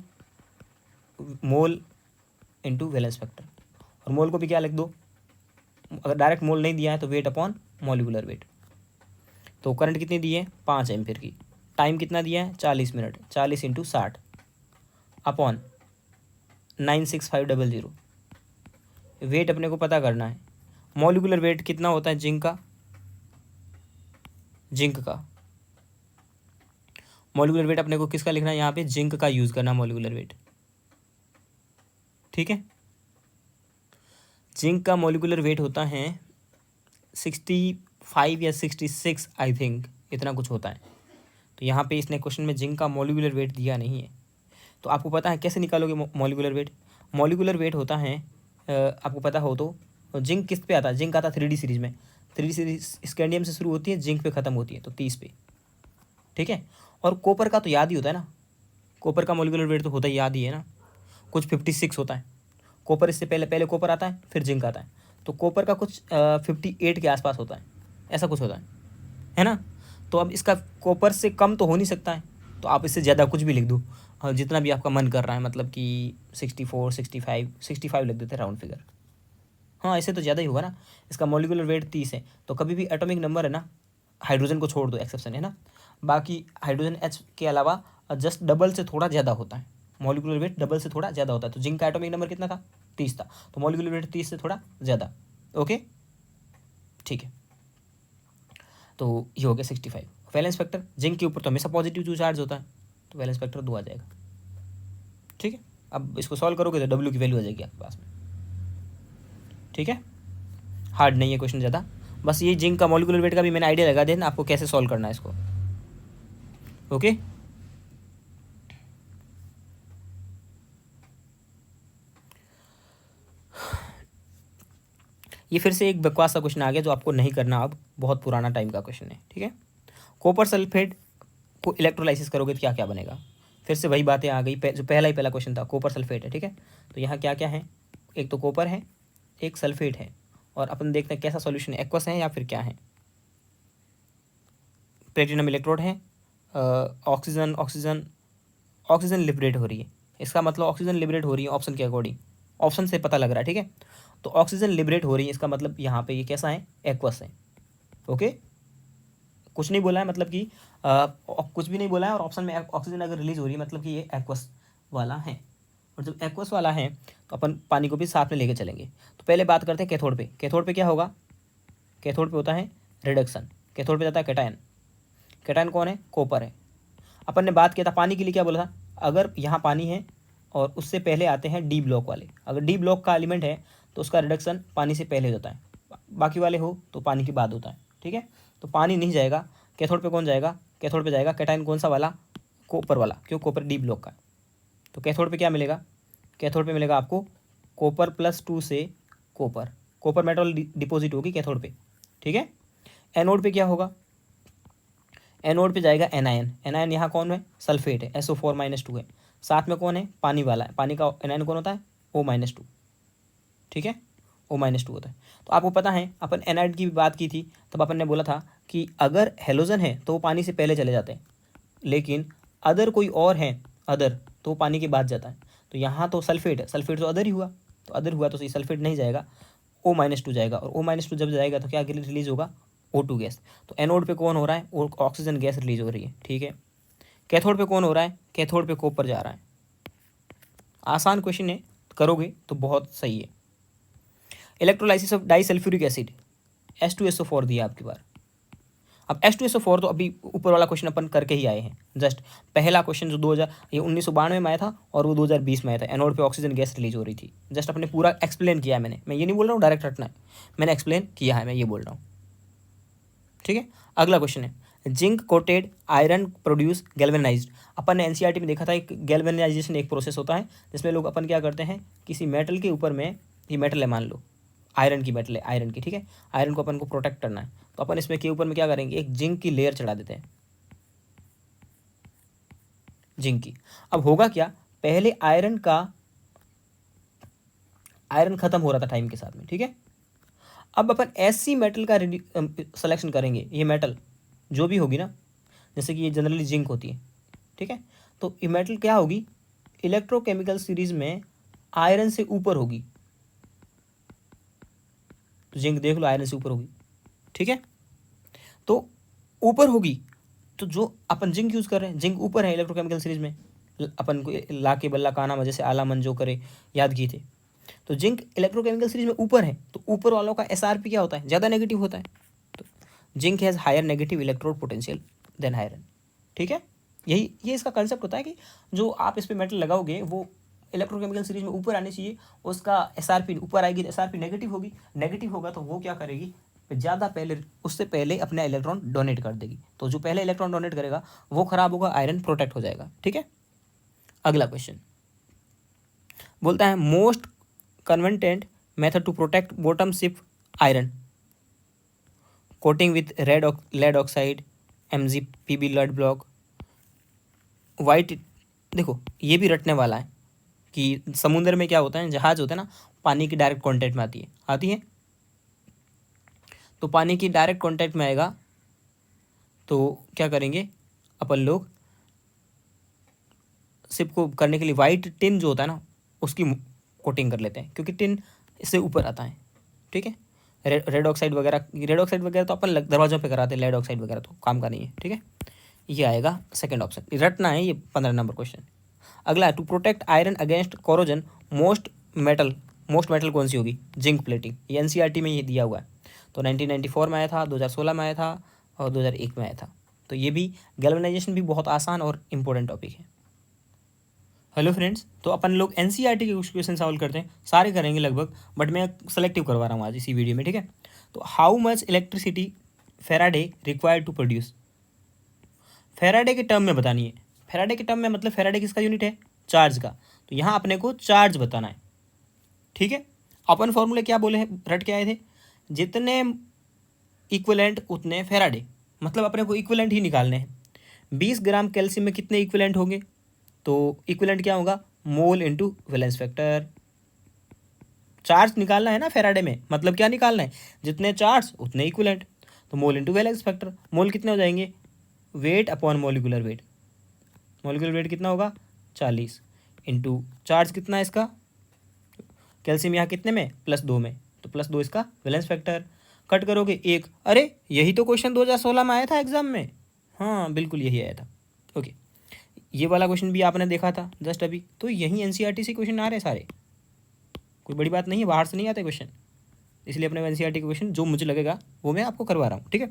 मोल इंटू वैलेंस फैक्टर, और मोल को भी क्या लिख दो, अगर डायरेक्ट मोल नहीं दिया है तो वेट अपॉन मॉलिकुलर वेट। तो करंट कितनी दी है, 5 एम्पीयर की, टाइम कितना दिया है 40 मिनट, 40 इंटू 60 अपॉन 96500, वेट अपने को पता करना है। मॉलिकुलर वेट कितना होता है जिंक का मॉलिकुलर वेट अपने को किसका लिखना है, यहाँ पे जिंक का यूज़ करना मॉलिकुलर वेट, ठीक है। जिंक का मॉलिकुलर वेट होता है 65 या 66 आई थिंक, इतना कुछ होता है। तो यहाँ पे इसने क्वेश्चन में जिंक का मॉलिकुलर वेट दिया नहीं है, तो आपको पता है कैसे निकालोगे मॉलिकुलर वेट, मॉलिकुलर वेट होता है आपको पता हो तो जिंक किस पे आता है, जिंक आता है 3D सीरीज में। 3D सीरीज स्कैंडियम से शुरू होती है, जिंक पे ख़त्म होती है, तो 30 पे। ठीक है। और कॉपर का तो याद ही होता है ना, कॉपर का मॉलिक्यूलर वेट तो होता ही याद ही है ना, कुछ 56 होता है। कॉपर इससे पहले पहले कॉपर आता है, फिर जिंक आता है, तो कॉपर का कुछ 58 के आसपास होता है, ऐसा कुछ होता है ना। तो अब इसका कॉपर से कम तो हो नहीं सकता है, तो आप इससे ज़्यादा कुछ भी लिख दो, जितना भी आपका मन कर रहा है, मतलब कि 64, 65 लिख देते हैं राउंड फिगर। हाँ, ऐसे तो ज़्यादा ही होगा ना, इसका मॉलिक्यूलर वेट 30 है, तो कभी भी एटॉमिक नंबर है ना, हाइड्रोजन को छोड़ दो, एक्सेप्शन है ना, बाकी हाइड्रोजन H के अलावा जस्ट डबल से थोड़ा ज़्यादा होता है, मॉलिक्यूलर वेट डबल से थोड़ा ज़्यादा होता है। तो जिंक का एटॉमिक नंबर कितना था, 30 था, तो मॉलिक्यूलर वेट 30 से थोड़ा ज़्यादा। ओके, ठीक है, तो ये हो गया 65। वैलेंस फैक्टर, जिंक के ऊपर तो हमेशा पॉजिटिव जो चार्ज होता है, तो वैलेंस फैक्टर 2 आ जाएगा। ठीक है, अब इसको सॉल्व करोगे तो W की वैल्यू आ जाएगी आपके पास में। ठीक है, हार्ड नहीं है क्वेश्चन ज़्यादा, बस ये जिंक का मॉलिक्यूलर वेट का भी मैंने आइडिया लगा देना आपको कैसे सॉल्व करना है इसको। ओके, ये फिर से एक बकवास सा क्वेश्चन आ गया जो आपको नहीं करना, अब बहुत पुराना टाइम का क्वेश्चन है। ठीक है, कॉपर सल्फेट को इलेक्ट्रोलाइसिस करोगे तो क्या क्या बनेगा, फिर से वही बातें आ गई, जो पहला क्वेश्चन था, कॉपर सल्फेट है। ठीक है, तो यहाँ क्या क्या है, एक तो कॉपर है, एक सल्फेट है, और अपन देखते हैं कैसा सॉल्यूशन है, एक्वस है या फिर क्या है। प्लेटिनम इलेक्ट्रोड है, ऑक्सीजन ऑक्सीजन ऑक्सीजन लिबरेट हो रही है, इसका मतलब ऑक्सीजन लिबरेट हो रही है ऑप्शन के अकॉर्डिंग, ऑप्शन से पता लग रहा है। ठीक है, तो ऑक्सीजन लिबरेट हो रही है, इसका मतलब यहाँ पे ये कैसा है, एक्वस है। ओके, कुछ नहीं बोला है, मतलब कि कुछ भी नहीं बोला है, और ऑप्शन में ऑक्सीजन अगर रिलीज हो रही है मतलब कि ये एक्वस वाला है। और जब एक्वस वाला है तो अपन पानी को भी साथ में लेके चलेंगे। तो पहले बात करते हैं कैथोड पे। कैथोड पे क्या होगा, कैथोड पे होता है रिडक्शन, कैथोड पे जाता है कैटायन। कैटायन कौन है, कॉपर है। अपन ने बात किया था पानी के लिए, क्या बोला था, अगर यहाँ पानी है और उससे पहले आते हैं डी ब्लॉक वाले, अगर डी ब्लॉक का एलिमेंट है तो उसका रिडक्शन पानी से पहले होता है, बाकी वाले हो तो पानी के बाद होता है। ठीक है, तो पानी नहीं जाएगा, कैथोड पे कौन जाएगा, कैथोड पे जाएगा कैटायन, कौन सा वाला, कॉपर वाला, क्यों, कॉपर डी ब्लॉक का। तो कैथोड पे क्या मिलेगा, कैथोड पे मिलेगा आपको कॉपर +2 से कॉपर, कॉपर मेटल डिपॉजिट होगी कैथोड पे। ठीक है, एनोड पे क्या होगा, एनोड पे जाएगा एनायन, एनायन यहाँ कौन है, सल्फेट है, SO4-2 है, साथ में कौन है, पानी वाला है, पानी का एनायन कौन होता है, O-2। ठीक है, O-2 होता है। तो आपको पता है अपन एनाइड की भी बात की थी, तब अपन ने बोला था कि अगर हेलोजन है तो वो पानी से पहले चले जाते हैं, लेकिन अदर कोई और है, अदर, तो वो पानी के बाद जाता है। तो यहाँ तो सल्फेट है, सल्फेट तो अदर ही हुआ, तो अदर हुआ तो सही सल्फेट नहीं जाएगा, O-2 जाएगा, और O-2 जब जाएगा तो क्या रिलीज होगा, O2 गैस। तो एनोड पे कौन हो रहा है, और ऑक्सीजन गैस रिलीज हो रही है। ठीक है, कैथोड पे कौन हो रहा है, कैथोड पे कॉपर जा रहा है। आसान क्वेश्चन है, करोगे तो बहुत सही है। Electrolysis of dye sulphuric acid, H2SO4 दिया आपकी बार। अब H2SO4 तो अभी ऊपर वाला क्वेश्चन अपन करके ही आए हैं, जस्ट पहला क्वेश्चन जो 1992 में आया था और वो 2020 में आया था, एनोड पे ऑक्सीजन गैस रिलीज हो रही थी, जस्ट अपने पूरा एक्सप्लेन किया है मैंने, मैं ये नहीं बोल रहा हूँ डायरेक्ट रटना है, मैंने एक्सप्लेन किया है, मैं ये बोल रहा हूँ। ठीक है, अगला क्वेश्चन है, zinc coated iron produce galvanised. अपन ने एनसीईआरटी में देखा था, एक गैल्वेनाइजेशन एक प्रोसेस होता है जिसमें लोग अपन क्या करते हैं, किसी मेटल के ऊपर में, ये मेटल है मान लो, आयरन की मेटल है, आयरन की, ठीक है, आयरन को अपन को प्रोटेक्ट करना है, तो अपन इसमें के ऊपर में क्या करेंगे, एक जिंक की लेयर चढ़ा देते हैं, जिंक की। अब होगा क्या, पहले आयरन खत्म हो रहा था टाइम के साथ में। ठीक है, अब अपन ऐसी मेटल का सिलेक्शन करेंगे, ये मेटल जो भी होगी ना, जैसे कि ये जनरली जिंक होती है। ठीक है, तो ये मेटल क्या होगी, इलेक्ट्रोकेमिकल सीरीज में आयरन से ऊपर होगी, तो जिंक देख लो आयरन से ऊपर होगी। ठीक है, तो ऊपर होगी, तो जो अपन जिंक यूज़ कर रहे हैं, जिंक ऊपर है इलेक्ट्रोकेमिकल सीरीज में, अपन को ला के बल्ला काना में जैसे आला मन जो करे याद किए थे, तो जिंक इलेक्ट्रोकेमिकल सीरीज में ऊपर है, तो ऊपर वालों का SRP क्या होता है, ज़्यादा नेगेटिव होता है, तो zinc has higher negative electrode potential than iron. ठीक है, ये इसका कंसेप्ट होता है कि जो आप इस पर मेटल लगाओगे वो इलेक्ट्रोकेमिकल सीरीज में ऊपर आनी चाहिए, उसका SRP ऊपर आएगी, तो SRP नेगेटिव होगी, नेगेटिव होगा तो वो क्या करेगी, ज़्यादा पहले, उससे पहले अपना इलेक्ट्रॉन डोनेट कर देगी, तो जो पहले इलेक्ट्रॉन डोनेट करेगा वो खराब होगा, आयरन प्रोटेक्ट हो जाएगा। ठीक है, अगला क्वेश्चन बोलता है most convenient method to protect bottom ship iron, coating with lead oxide, MgPb lead block, white. देखो ये भी रटने वाला है कि समुद्र में क्या होता है, जहाज होता है ना, पानी की डायरेक्ट कांटेक्ट में आती है। तो पानी की डायरेक्ट कांटेक्ट में आएगा तो क्या करेंगे अपन लोग, सिप को करने के लिए वाइट टिन जो होता है ना उसकी कोटिंग कर लेते हैं, क्योंकि टिन इससे ऊपर आता है। ठीक है, रेड ऑक्साइड वगैरह तो अपन दरवाजों पे कराते हैं, लेड ऑक्साइड वगैरह तो काम का नहीं है। ठीक है, ये आएगा सेकंड ऑप्शन, रटना है ये 15 नंबर क्वेश्चन। अगला, to protect iron against corrosion most metal कौन सी होगी, जिंक प्लेटिंग। ये NCERT में ये दिया हुआ है। तो 1994 में आया था, 2016 में आया था और 2001 में आया था। तो ये भी गैल्वेनाइजेशन भी बहुत आसान और इम्पोर्टेंट टॉपिक है। हेलो फ्रेंड्स, तो अपन लोग NCERT के कुछ क्वेश्चन सॉल्व करते हैं, सारे करेंगे लगभग, बट मैं सेलेक्टिव करवा रहा हूँ आज इसी वीडियो में। ठीक है, तो how much electricity Faraday required to produce, Faraday के टर्म में बतानी है। फेराडे के टर्म में मतलब फेराडे किसका यूनिट है, चार्ज का। तो यहाँ अपने को चार्ज बताना है। ठीक है, अपन फॉर्मूले क्या बोले हैं, रट के आए थे, जितने इक्विवेलेंट उतने फेराडे, मतलब अपने को इक्विवेलेंट ही निकालने हैं। 20 ग्राम कैल्शियम में कितने इक्विवेलेंट होंगे, तो इक्विवेलेंट क्या होगा, मोल इंटू वैलेंस फैक्टर। चार्ज निकालना है ना फेराडे में, मतलब क्या निकालना है, जितने चार्ज उतने इक्विवेलेंट। तो मोल इंटू वैलेंस फैक्टर, मोल कितने हो जाएंगे, weight upon molecular weight. Molecular weight कितना होगा 40 इंटू चार्ज कितना है इसका, कैल्शियम यहाँ कितने में, +2 में, तो +2 इसका वैलेंस फैक्टर। कट करोगे 1, अरे यही तो क्वेश्चन 2016 में आया था एग्जाम में। हाँ बिल्कुल यही आया था। ओके, ये वाला क्वेश्चन भी आपने देखा था जस्ट अभी। तो यही NCERT से क्वेश्चन आ रहे हैं सारे, कोई बड़ी बात नहीं है, बाहर से नहीं आते क्वेश्चन। इसलिए अपने NCERT के क्वेश्चन जो मुझे लगेगा वो मैं आपको करवा रहा हूँ। ठीक है,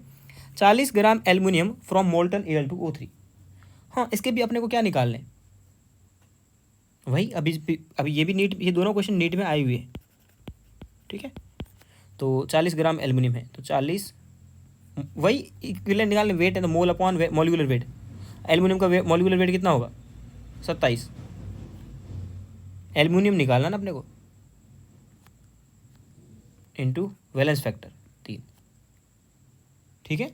40 gram aluminium from molten Al2O3। हाँ, इसके भी अपने को क्या निकालने, वही अभी ये भी नीट, ये दोनों क्वेश्चन नीट में आए हुए हैं। ठीक है, तो 40 ग्राम एल्यूमिनियम है, तो 40, वही इक्विवेलेंट निकालने, वेट है तो mole upon molecular weight. Aluminium का मॉलिक्यूलर वेट कितना होगा 27, एल्यूमिनियम निकालना ना अपने को, इंटू वैलेंस फैक्टर 3। ठीक है,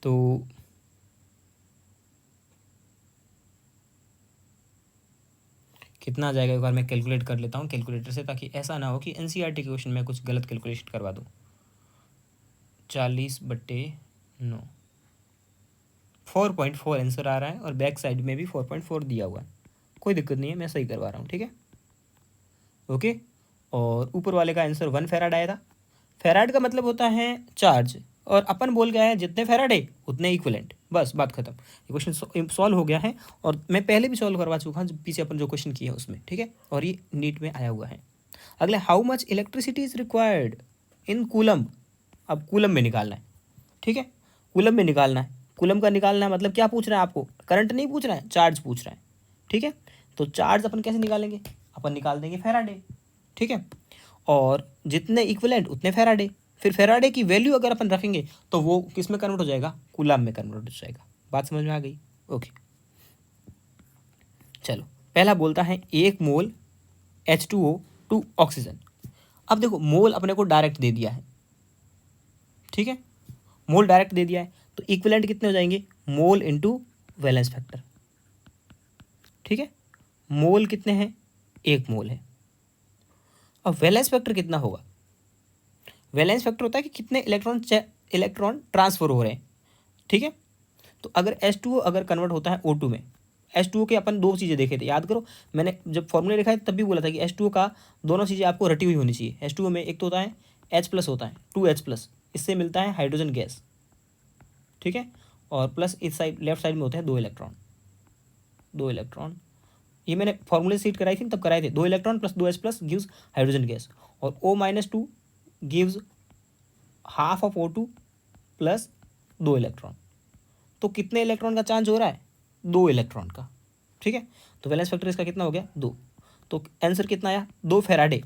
तो कितना आ जाएगा, एक बार मैं कैलकुलेट कर लेता हूँ कैलकुलेटर से, ताकि ऐसा ना हो कि NCERT के क्वेश्चन में कुछ गलत कैलकुलेशन करवा दूँ। 40/9, 4.4 आंसर आ रहा है, और बैक साइड में भी 4.4 दिया हुआ है। कोई दिक्कत नहीं है, मैं सही करवा रहा हूँ। ठीक है, ओके। और ऊपर वाले का आंसर 1 फेराड आया था। फेराड का मतलब होता है चार्ज, और अपन बोल गया है जितने फेराडे उतने इक्विवेलेंट, बस बात खत्म। ये क्वेश्चन सॉल्व हो गया है, और मैं पहले भी सॉल्व करवा चुका हूँ पीछे अपन जो क्वेश्चन किए हैं उसमें। ठीक है, और ये नीट में आया हुआ है। अगले, how much electricity is required in coulomb. अब कूलम में निकालना है। ठीक है, कूलम में निकालना है, कूलम का निकालना है, मतलब क्या पूछ रहा है आपको, करंट नहीं पूछ रहा है, चार्ज पूछ रहा है। ठीक है, तो चार्ज अपन कैसे निकालेंगे, अपन निकाल देंगे फेराडे। ठीक है, और जितने इक्विवेलेंट उतने फेराडे। फिर फेराडे की वैल्यू अगर अपन रखेंगे तो वो किस में कन्वर्ट हो जाएगा, कूलम में कन्वर्ट हो जाएगा। बात समझ में आ गई। ओके, चलो पहला बोलता है 1 मोल H2O टू ऑक्सीजन। अब देखो मोल अपने को डायरेक्ट दे दिया है। ठीक है, मोल डायरेक्ट दे दिया है, तो इक्विवेलेंट कितने हो जाएंगे, मोल इंटू वैलेंस फैक्टर। ठीक है, मोल कितने हैं, 1 मोल है। अब वैलेंस फैक्टर कितना होगा, वैलेंस फैक्टर होता है कि कितने इलेक्ट्रॉन ट्रांसफर हो रहे हैं। ठीक है, तो अगर H2O अगर कन्वर्ट होता है O2 में, H2O के अपन 2 चीज़ें देखे थे, याद करो मैंने जब फॉर्मूले लिखा है तब भी बोला था कि H2O का दोनों चीज़ें आपको रटी हुई होनी चाहिए। H2O में एक तो होता है H+ होता है, 2H+, इससे मिलता है हाइड्रोजन गैस। ठीक है, और प्लस इस साइड लेफ्ट साइड में होते हैं 2 इलेक्ट्रॉन। ये मैंने फॉर्मूले सीट कराई थी तब कराए थे, 2 electron plus 2H+ gives hydrogen gas, और O-2 gives half of O2 plus 2 electron. तो कितने इलेक्ट्रॉन का चांस हो रहा है, 2 इलेक्ट्रॉन का। ठीक है, तो वैलेंस फैक्टर इसका कितना हो गया, 2। तो आंसर कितना आया, 2 फेराडे।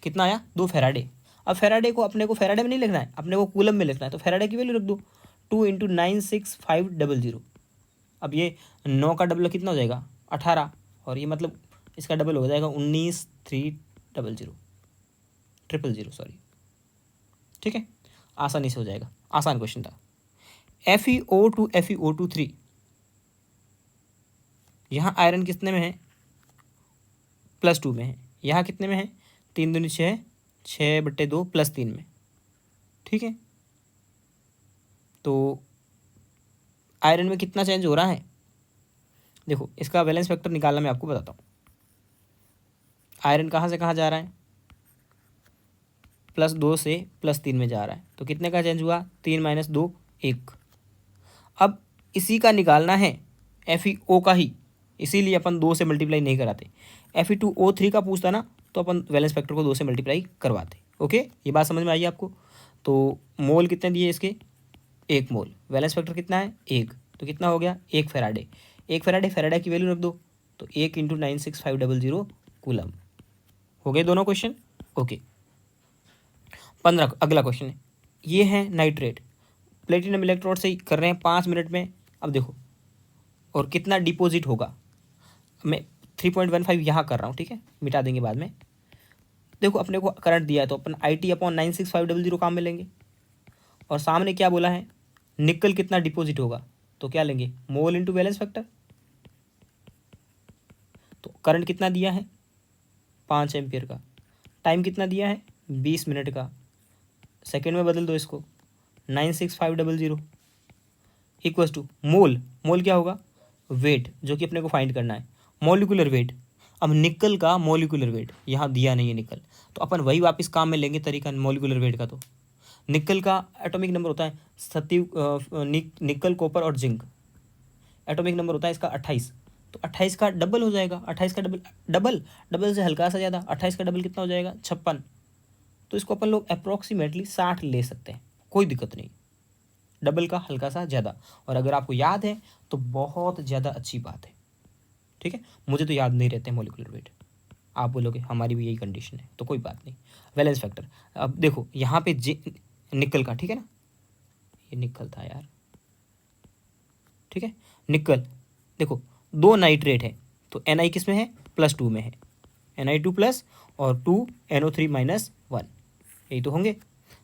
कितना आया, 2 फेराडे। अब फेराडे को अपने को फेराडे में नहीं लिखना है, अपने को कूलम में लिखना है, तो फेराडे की वैल्यू रख दो 2 × 96500। अब ये 9 का डबल कितना हो जाएगा 18, और ये मतलब इसका डबल हो जाएगा 19,300 सॉरी। ठीक है, आसानी से हो जाएगा, आसान क्वेश्चन था। FeO2 FeO2 3, यहाँ आयरन कितने में है +2 में है, यहाँ कितने में है 3 दूनी 6, 6/2 +3 में। ठीक है, तो आयरन में कितना चेंज हो रहा है, देखो इसका वैलेंस फैक्टर निकालना मैं आपको बताता हूँ। आयरन कहाँ से कहाँ जा रहा है, +2 से +3 में जा रहा है, तो कितने का चेंज हुआ 3 - 2 1। अब इसी का निकालना है FeO का ही, इसीलिए अपन 2 से मल्टीप्लाई नहीं कराते। Fe2O3 का पूछता ना तो अपन वैलेंस फैक्टर को 2 से मल्टीप्लाई करवाते। ओके, ये बात समझ में आई आपको। तो मोल कितने दिए इसके 1 मोल, वैलेंस फैक्टर कितना है 1, तो कितना हो गया 1 फैराडे। 1 फैराडे, फैराडे की वैल्यू रख दो, तो 1 × 96500 कूलम। हो गए दोनों क्वेश्चन। ओके, 15 अगला क्वेश्चन है, ये है नाइट्रेट, प्लेटिनम इलेक्ट्रोड से ही कर रहे हैं 5 मिनट में। अब देखो और कितना डिपॉजिट होगा, मैं 3.15 यहाँ कर रहा हूँ, ठीक है, मिटा देंगे बाद में। देखो अपने को करंट दिया है तो अपन IT/96500 काम में लेंगे, और सामने क्या बोला है निकल कितना डिपॉजिट होगा, तो क्या लेंगे मोल इंटू बैलेंस फैक्टर। तो करंट कितना दिया है 5 एम्पियर का, टाइम कितना दिया है 20 मिनट का, सेकेंड में बदल दो इसको 96500 इक्वल्स टू मोल, मोल क्या होगा वेट, जो कि अपने को फाइंड करना है मॉलिक्यूलर वेट। अब निकल का मॉलिक्यूलर वेट यहाँ दिया नहीं है निकल, तो अपन वही वापस काम में लेंगे तरीका मॉलिक्यूलर वेट का। तो निकल का एटॉमिक नंबर होता है निकल कॉपर और जिंक, एटॉमिक नंबर होता है इसका 28, तो 28 का डबल हो जाएगा, 28 का डबल डबल डबल से हल्का सा ज़्यादा, 28 का डबल कितना हो जाएगा 56। तो इसको अपन लोग अप्रॉक्सीमेटली 60 ले सकते हैं, कोई दिक्कत नहीं, डबल का हल्का सा ज़्यादा। और अगर आपको याद है तो बहुत ज़्यादा अच्छी बात है, ठीक है। मुझे तो याद नहीं रहते मॉलिक्यूलर वेट, आप बोलोगे हमारी भी यही कंडीशन है, तो कोई बात नहीं। वैलेंस फैक्टर अब देखो यहाँ पे निकल का, ठीक है ना, ये निकल था यार, ठीक है, निकल देखो 2 नाइट्रेट है, तो Na किस में है +2 में है, Na2+ और 2NO3 - 1, यही तो होंगे।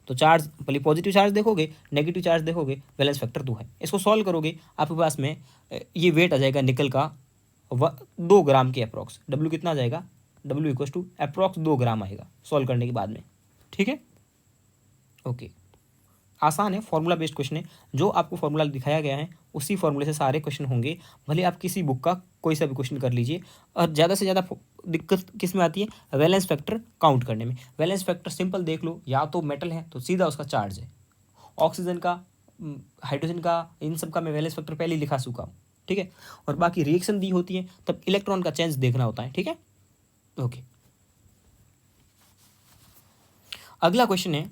तो चार्ज पहले पॉजिटिव चार्ज देखोगे, नेगेटिव चार्ज देखोगे, बैलेंस फैक्टर 2 है। इसको सॉल्व करोगे आपके पास में ये वेट आ जाएगा निकल का 2 ग्राम के अप्रॉक्स, W कितना आ जाएगा, W इक्वल टू अप्रॉक्स 2 ग्राम आएगा सॉल्व करने के बाद में, ठीक है। ओके, आसान है, फॉर्मूला बेस्ड क्वेश्चन है, जो आपको फॉर्मूला दिखाया गया है उसी फॉर्मूले से सारे क्वेश्चन होंगे, भले आप किसी बुक का कोई सा भी क्वेश्चन कर लीजिए। और ज़्यादा से ज़्यादा दिक्कत किस में आती है वैलेंस फैक्टर काउंट करने में। वैलेंस फैक्टर सिंपल देख लो, या तो मेटल है तो सीधा उसका चार्ज है, ऑक्सीजन का हाइड्रोजन का इन सब का मैं वैलेंस फैक्टर पहले ही लिखा चुका हूँ, ठीक है। और बाकी रिएक्शन दी होती है तब इलेक्ट्रॉन का चेंज देखना होता है, ठीक है। ओके, अगला क्वेश्चन है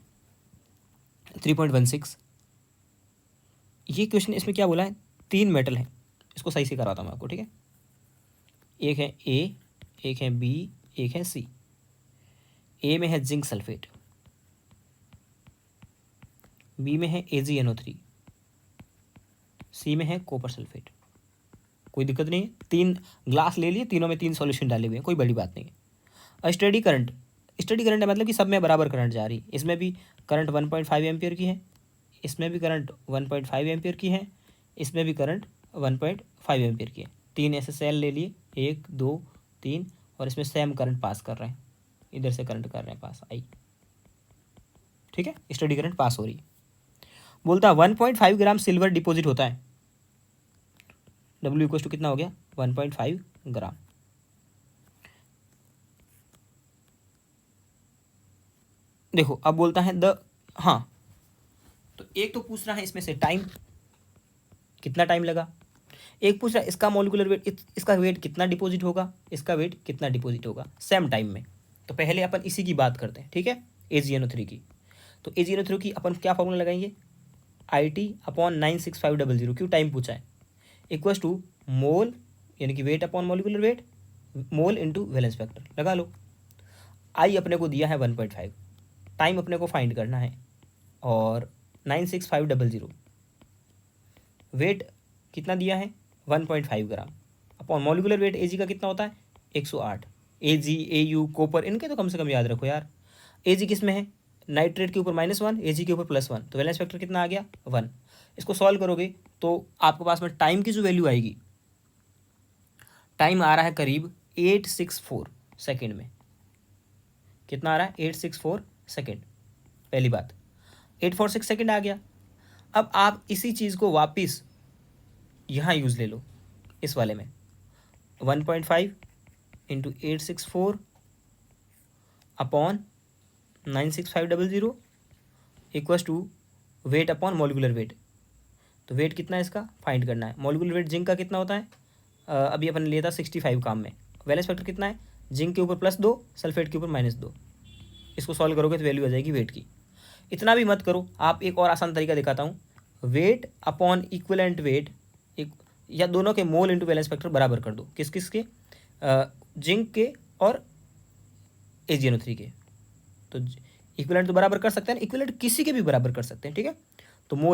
3.16। ये क्वेश्चन इसमें क्या बोला है 3 मेटल है, इसको सही से कराता हूँ मैं आपको, ठीक है। एक है ए, एक है बी, एक है सी। ए में है जिंक सल्फेट, बी में है AgNO3, सी में है कॉपर सल्फेट। कोई दिक्कत नहीं है, 3 ग्लास ले लिए, तीनों में 3 सॉल्यूशन डाले हुए हैं, कोई बड़ी बात नहीं है। स्टडी करंट, स्टडी करंट है मतलब कि सब में बराबर करंट जा रही है। इसमें भी करंट 1.5 एम्पियर की है, इसमें भी करंट 1.5 एम्पियर की है, इसमें भी करंट 1.5 एम्पियर की है। 3 ऐसे सेल ले लिए, 1 2 3, और इसमें सेम करंट पास कर रहे हैं, इधर से करंट कर रहे हैं पास आई, ठीक है। स्टडी करंट पास हो रही है। बोलता है 1.5 ग्राम सिल्वर डिपॉजिट होता है, W इक्वल टू कितना हो गया 1.5 ग्राम। देखो अब बोलता है हाँ, तो एक तो पूछ रहा है इसमें से टाइम, कितना टाइम लगा। एक पूछ रहा है इसका मॉलिक्यूलर वेट, इसका वेट कितना डिपॉजिट होगा, इसका वेट कितना डिपॉजिट होगा सेम टाइम में। तो पहले अपन इसी की बात करते हैं, ठीक है, AgNO3 की। तो AgNO3 की अपन क्या फॉर्मूला लगाएंगे, IT/96500, क्यों टाइम पूछा है, इक्वल्स टू मोल यानी कि वेट अपॉन मॉलिक्यूलर वेट, मोल इंटू वैलेंस फैक्टर लगा लो। आई अपने को दिया है 1.5, टाइम अपने को फाइंड करना है, और 96500 वेट कितना दिया है 1.5 ग्राम अपॉन मॉलिकुलर वेट एजी का कितना होता है 108। एजी एयू कॉपर इनके तो कम से कम याद रखो यार। एजी किस में है नाइट्रेट के ऊपर -1 एजी के ऊपर +1 तो वैलेंस फैक्टर कितना आ गया 1। इसको सॉल्व करोगे तो आपके पास में टाइम की जो वैल्यू आएगी, टाइम आ रहा है करीब 864 सेकेंड में। कितना आ रहा है 864 सेकेंड। पहली बात 846 सेकेंड आ गया। अब आप इसी चीज़ को वापस यहाँ यूज़ ले लो इस वाले में 1.5 into 864 upon 96500 equals to weight upon molecular weight. तो वेट कितना है इसका फाइंड करना है। मॉलिकुलर वेट जिंक का कितना होता है अभी अपन लिया था 65 काम में। वैलेंस फैक्टर कितना है जिंक के ऊपर +2 सल्फेट के ऊपर -2। इसको सॉल्व करोगे तो वैल्यू आ जाएगी वेट की। इतना भी मत करो, आप एक और आसान तरीका दिखाता हूँ। वेट अपॉन इक्विवेलेंट वेट या दोनों के मोल इंटू वैलेंस फैक्टर बराबर कर दो। किस किस के जिंक के और AgNO3 के। तो इक्विवेलेंट तो बराबर कर सकते हैं, इक्विवेलेंट किसी के भी बराबर कर सकते हैं, ठीक है।